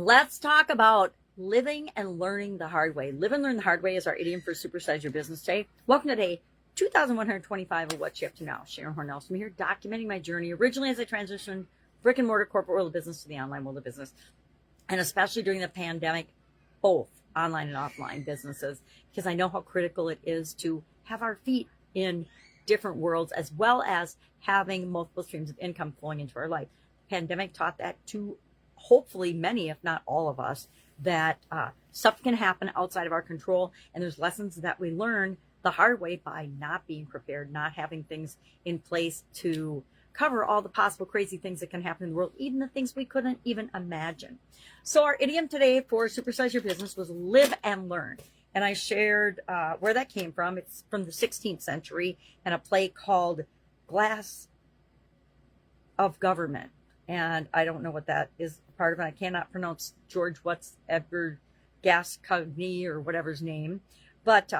Let's talk about living and learning the hard way. Live and learn the hard way is our idiom for Supersize Your Business Day. Welcome to day 2125 of What You Have to Know. Sharon Horne-Ellstrom here, documenting my journey originally as I transitioned brick and mortar corporate world of business to the online world of business, and especially during the pandemic, both online and offline businesses, because I know how critical it is to have our feet in different worlds, as well as having multiple streams of income flowing into our life. The pandemic taught that to hopefully many, if not all of us, that stuff can happen outside of our control, and there's lessons that we learn the hard way by not being prepared, not having things in place to cover all the possible crazy things that can happen in the world, even the things we couldn't even imagine. So our idiom today for Supersize Your Business was live and learn. And I shared where that came from. It's from the 16th century and a play called Glass of Government. And I don't know what that is part of it. I cannot pronounce George Edward Gascoigne or whatever his name, but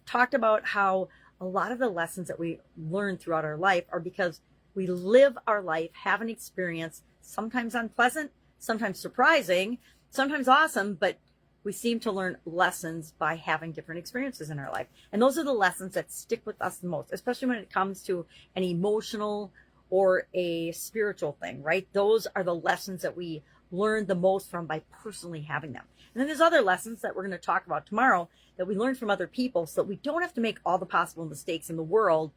talked about how a lot of the lessons that we learn throughout our life are because we live our life, have an experience, sometimes unpleasant, sometimes surprising, sometimes awesome, but we seem to learn lessons by having different experiences in our life. And those are the lessons that stick with us the most, especially when it comes to an emotional or a spiritual thing, right? Those are the lessons that we learn the most from by personally having them. And then there's other lessons that we're going to talk about tomorrow that we learn from other people so that we don't have to make all the possible mistakes in the world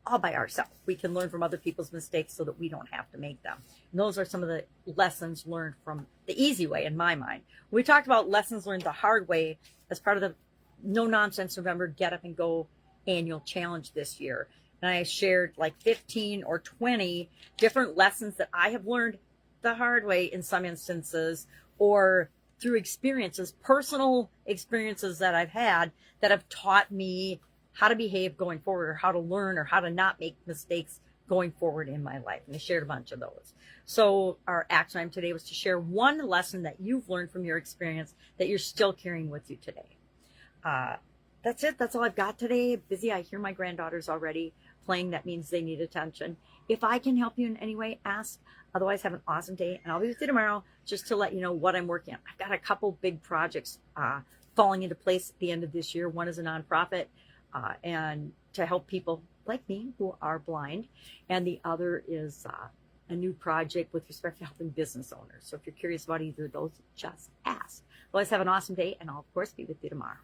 all by ourselves. We can learn from other people's mistakes so that we don't have to make them. And those are some of the lessons learned from the easy way in my mind. We talked about lessons learned the hard way as part of the No Nonsense November Get Up and Go annual challenge this year. And I shared like 15 or 20 different lessons that I have learned the hard way in some instances, or through experiences, personal experiences that I've had that have taught me how to behave going forward, or how to learn, or how to not make mistakes going forward in my life. And I shared a bunch of those. So our action item today was to share one lesson that you've learned from your experience that you're still carrying with you today. That's it. That's all I've got today. Busy. I hear my granddaughters already playing. That means they need attention. If I can help you in any way, ask. Otherwise, have an awesome day. And I'll be with you tomorrow just to let you know what I'm working on. I've got a couple big projects falling into place at the end of this year. One is a nonprofit and to help people like me who are blind. And the other is a new project with respect to helping business owners. So if you're curious about either of those, just ask. Otherwise, have an awesome day. And I'll, of course, be with you tomorrow.